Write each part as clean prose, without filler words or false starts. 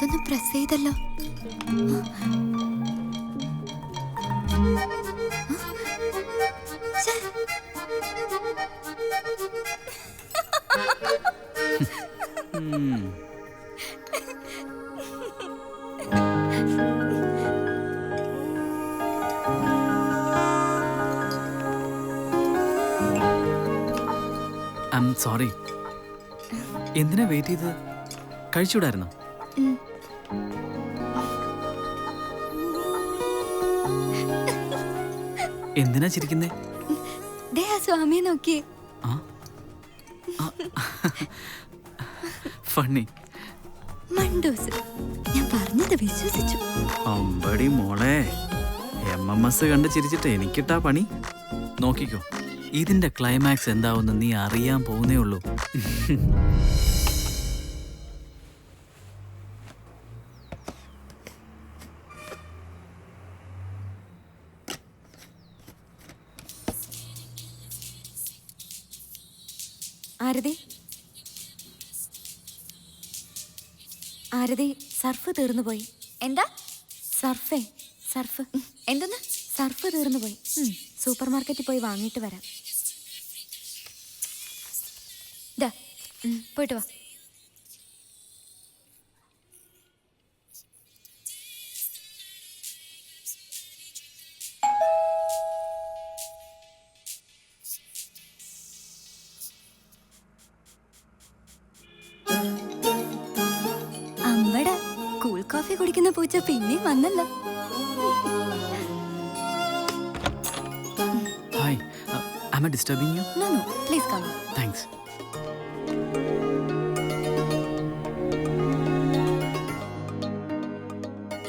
അതൊന്ന് പ്രസ് ചെയ്തല്ലോ. സോറി, എന്തിനാ വെയിറ്റ് ചെയ്തത്? കഴിച്ചുകൂടായിരുന്നോ? എന്തിനാ ചിരിക്കുന്നേ? സ്വാമിയെ നോക്കിയേ. ഫണ്ണി. മണ്ടൂസ്, ഞാൻ പറഞ്ഞത് വിശ്വസിച്ചു. അമ്പടി മോളെ, MMS കണ്ട് ചിരിച്ചിട്ട് എനിക്കിട്ടാ പണി. നോക്കിക്കോ, ഇതിന്റെ ക്ലൈമാക്സ് എന്താവുന്ന നീ അറിയാൻ പോകുന്നേ ഉള്ളൂ. ആരതി, സർഫ് തീർന്നു പോയി. എന്താ? സർഫ് എന്തെന്ന്? സർഫ് തീർന്നു പോയി. സൂപ്പർ മാർക്കറ്റിൽ പോയി വാങ്ങിയിട്ട് വരാം. പോയിട്ട് വാ. അമ്പട, കൂൾ കോഫി കുടിക്കുന്ന പൂച്ച പിന്നെ വന്നല്ലോ. Hi, am I disturbing you? No, please come. Thanks.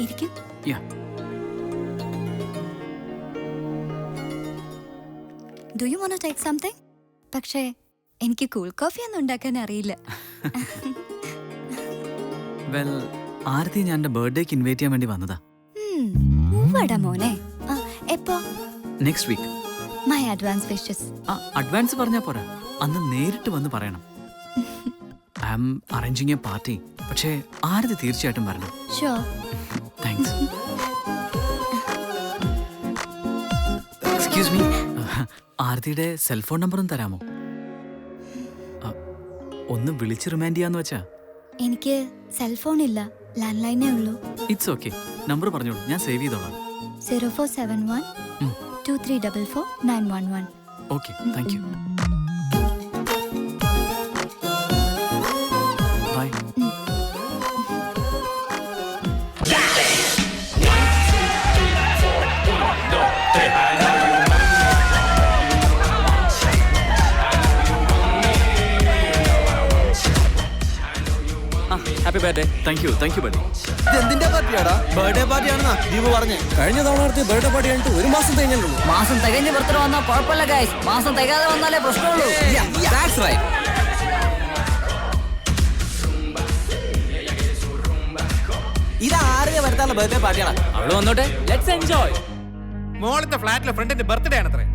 ഇരിക്കും. Yeah. Do you want to take something? പക്ഷേ എനിക്ക് കൂൾ കോഫി ഒന്നും ഉണ്ടാക്കാൻ അറിയില്ല. വെൽ, ആരതി ഞാൻ എൻ്റെ ബർത്ത്ഡേക്ക് ഇൻവൈറ്റ് ചെയ്യാൻ വേണ്ടി വന്നതാ. മോനെ, എപ്പോ? Next week. My advance wishes. Advance പറഞ്ഞാ പോരാ, അന്ന് നേരിട്ട് വന്ന് പറയണം. I am arranging a party. പക്ഷേ ആരതി തീർച്ചയായിട്ടും വരണം. ഷുവർ. താങ്ക്സ്. എക്സ്ക്യൂസ് മീ, ആരതിയുടെ സെൽഫോൺ നമ്പറും തരാമോ? ഒന്ന് വിളിച്ച് റിമൈൻഡ് ചെയ്യാന്ന് വെച്ചാ. എനിക്ക് സെൽഫോൺ ഇല്ല, ലാൻഡ് ലൈനേ ഉള്ളൂ. ഇറ്റ്സ് ഓക്കെ, നമ്പർ പറഞ്ഞോളൂ, ഞാൻ സേവ് ചെയ്തോളാം. 0471 2344 911. Okay, thank you. Bye. Happy birthday. Thank you buddy. ഇതെന്തിന്റെ പാർട്ടിയാടാ? ബർത്ത്ഡേ പാർട്ടിയാണെന്നാ ദീപു പറഞ്ഞേ. കഴിഞ്ഞ തവണ നടത്തിയ ബർത്ത്ഡേ പാർട്ടി കഴിഞ്ഞിട്ട് ഒരു മാസം തികഞ്ഞുള്ളൂ. മാസം തികഞ്ഞ് ബർത്ത്ഡേ വന്നാൽ കുഴപ്പമില്ല ഗൈസ്, മാസം തികയാതെ വന്നാലേ പ്രശ്നമുള്ളൂ. That's right. ഇത് ആരെയാ വരുത്താനുള്ള ബർത്ത്ഡേ പാർട്ടിയാണ്? അവള് വന്നോട്ടെ, ലെറ്റ്സ് എൻജോയ്. മോളത്തെ ഫ്ലാറ്റിലെ ഫ്രണ്ടിന്റെ ബർത്ത്ഡേ ആണത്രേ.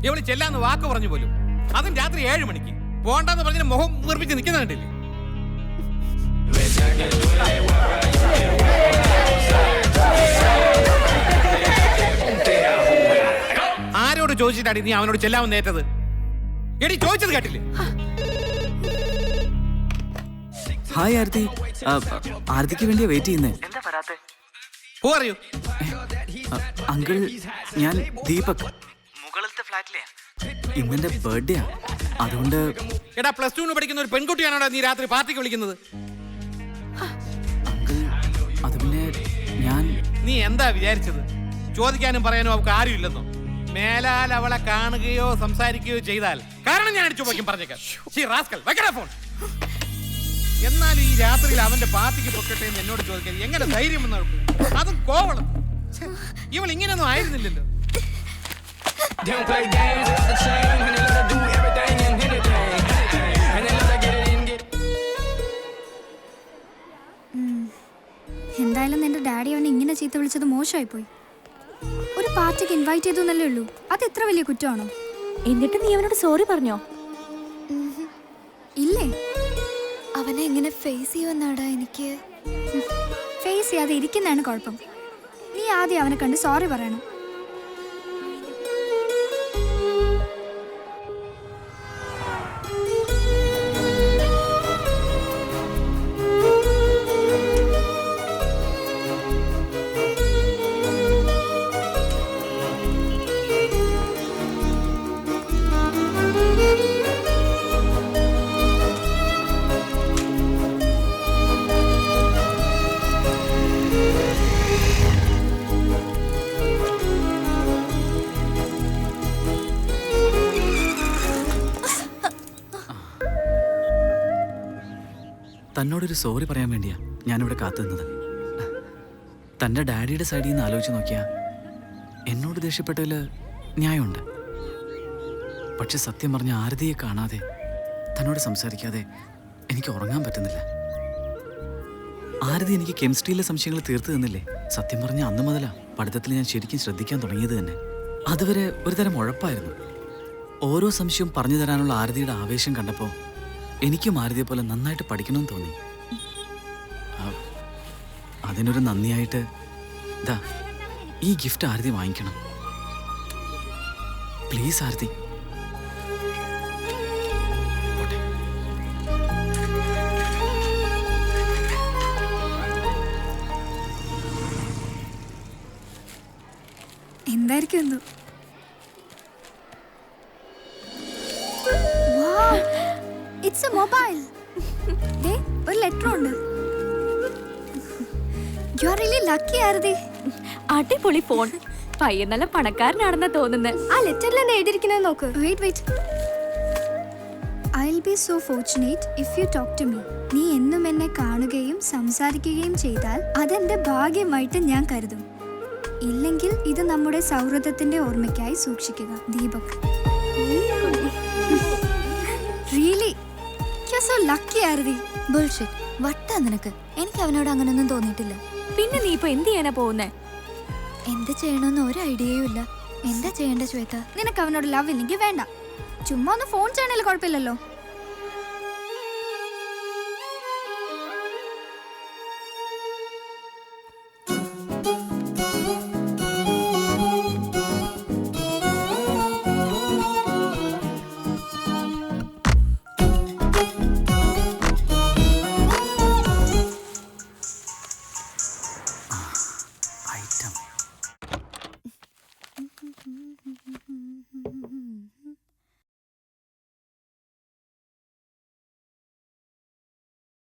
ഇവള് ചെല്ലാന്ന് വാക്ക് പറഞ്ഞു പോലും, അതും രാത്രി 7 മണിക്ക്. പോണ്ടെന്ന് പറഞ്ഞ മുഖം വീർപ്പിച്ച് നിൽക്കുന്ന കണ്ടില്ലേ? ആരോട് ചോദിച്ചിട്ടാണ് നീ അവനോട് ചെല്ലാമെന്ന് ഏറ്റത്? എടി, ചോദിച്ചത് കേട്ടില്ലേ? ഹായ് ആരതി. ആരതിക്ക് വേണ്ടിയാ വെയിറ്റ് ചെയ്യുന്നേ. അറിയൂ അങ്കിൾ, ഞാൻ ദീപക്, മുകളിലത്തെ ഫ്ലാറ്റിലെ. ഇന്നെന്റെ ബർത്ത്ഡേയാ, അതുകൊണ്ട്. എടാ, +2 പഠിക്കുന്ന ഒരു പെൺകുട്ടിയാണോടാ നീ രാത്രി പാർട്ടിക്ക് വിളിക്കുന്നത്? അങ്കിൾ, അത് പിന്നെ ഞാൻ. നീ എന്താ വിചാരിച്ചത്? ചോദിക്കാനും പറയാനും അവൾക്ക് ആരും ഇല്ലെന്നോ? മേലാൽ അവളെ കാണുകയോ സംസാരിക്കുകയോ ചെയ്താൽ കാരണം ഞാൻ അടിച്ചു പോയിക്കും പറഞ്ഞേക്കാം. ഫോൺ. എന്നാലും ഈ രാത്രിയിൽ അവന്റെ പാർട്ടിക്ക് പൊക്കട്ടെ എന്ന് എന്നോട് ചോദിക്കാൻ എങ്ങനെ ധൈര്യം വന്നു? അതും കോവളം. ഇവൾ ഇങ്ങനെയൊന്നും ആയിരുന്നില്ലല്ലോ. എന്തായാലും നിന്റെ ഡാഡി അവനെ ഇങ്ങനെ ചീത്ത വിളിച്ചത് മോശമായി പോയി. ഒരു പാർട്ടിക്ക് ഇൻവൈറ്റ് ചെയ്തു എന്നല്ലേ ഉള്ളൂ, അത് എത്ര വലിയ കുറ്റമാണോ? എന്നിട്ട് നീ അവനോട് സോറി പറഞ്ഞോ? ഇല്ലേ? അവനെ അവനെ എങ്ങനെ ഫേസ് ചെയ്യുമെന്നാടാ എനിക്ക്. ഫേസ് ചെയ്യാതെ ഇരിക്കുന്നതാണ് കുഴപ്പം. നീ ആദ്യം അവനെ കണ്ട് സോറി പറയണം. തന്നോടൊരു സോറി പറയാൻ വേണ്ടിയാ ഞാനിവിടെ കാത്തു നിന്നത്. തൻ്റെ ഡാഡിയുടെ സൈഡിൽ നിന്ന് ആലോചിച്ച് നോക്കിയാ എന്നോട് ദേഷ്യപ്പെട്ടതിൽ ന്യായമുണ്ട്. പക്ഷെ സത്യം പറഞ്ഞ ആരതിയെ കാണാതെ തന്നോട് സംസാരിക്കാതെ എനിക്ക് ഉറങ്ങാൻ പറ്റുന്നില്ല. ആരതി എനിക്ക് കെമിസ്ട്രിയിലെ സംശയങ്ങൾ തീർത്തു തന്നില്ലേ? സത്യം പറഞ്ഞ അന്ന് മുതലാ പഠിത്തത്തിൽ ഞാൻ ശരിക്കും ശ്രദ്ധിക്കാൻ തുടങ്ങിയത് തന്നെ. അതുവരെ ഒരു തരം ഉഴപ്പായിരുന്നു. ഓരോ സംശയവും പറഞ്ഞു തരാനുള്ള ആരതിയുടെ ആവേശം കണ്ടപ്പോൾ എനിക്കും ആരതിയെ പോലെ നന്നായിട്ട് പഠിക്കണമെന്ന് തോന്നി. അതിനൊരു നന്ദിയായിട്ട് ദാ ഈ ഗിഫ്റ്റ് ആരതി വാങ്ങിക്കണം. പ്ലീസ് ആരതി. എന്തായിരിക്കും എന്തോ. It's a mobile. ദേ ഒരു ലെറ്റർ ഉണ്ട്. You are really lucky Aarathi. അടിപൊളി ഫോൺ. പയ്യൻ നല്ല പണക്കാരനാണെന്നാ തോന്നുന്നത്. ആ ലെറ്ററിൽ എന്താ എഴുതിയിരിക്കുന്നത് നോക്ക്. Wait. I'll be so fortunate if you talk to me. നീ എന്നും എന്നെ കാണുകയും സംസാരിക്കുകയും ചെയ്താൽ അതെന്റെ ഭാഗ്യമായിട്ട് ഞാൻ കരുതും. ഇല്ലെങ്കിൽ ഇത് നമ്മുടെ സൗഹൃദത്തിന്റെ ഓർമ്മയ്ക്കായി സൂക്ഷിക്കുക. Deepak. Really you are so lucky Aarathi. Bullshit. വട്ടാ നിനക്ക്. എനിക്ക് അവനോട് അങ്ങനൊന്നും തോന്നിയിട്ടില്ല. പിന്നെ നീ ഇപ്പൊ എന്ത് ചെയ്യാനാ പോകുന്നേ? എന്ത് ചെയ്യണമെന്ന് ഒരു ഐഡിയയും ഇല്ല. എന്താ ചെയ്യേണ്ട ശ്വേത? നിനക്ക് അവനോട് ലവ് ഇല്ലെങ്കിൽ വേണ്ട. ചുമ്മാ ഒന്ന് ഫോൺ ചെയ്യണല്ലോ കുഴപ്പമില്ലല്ലോ.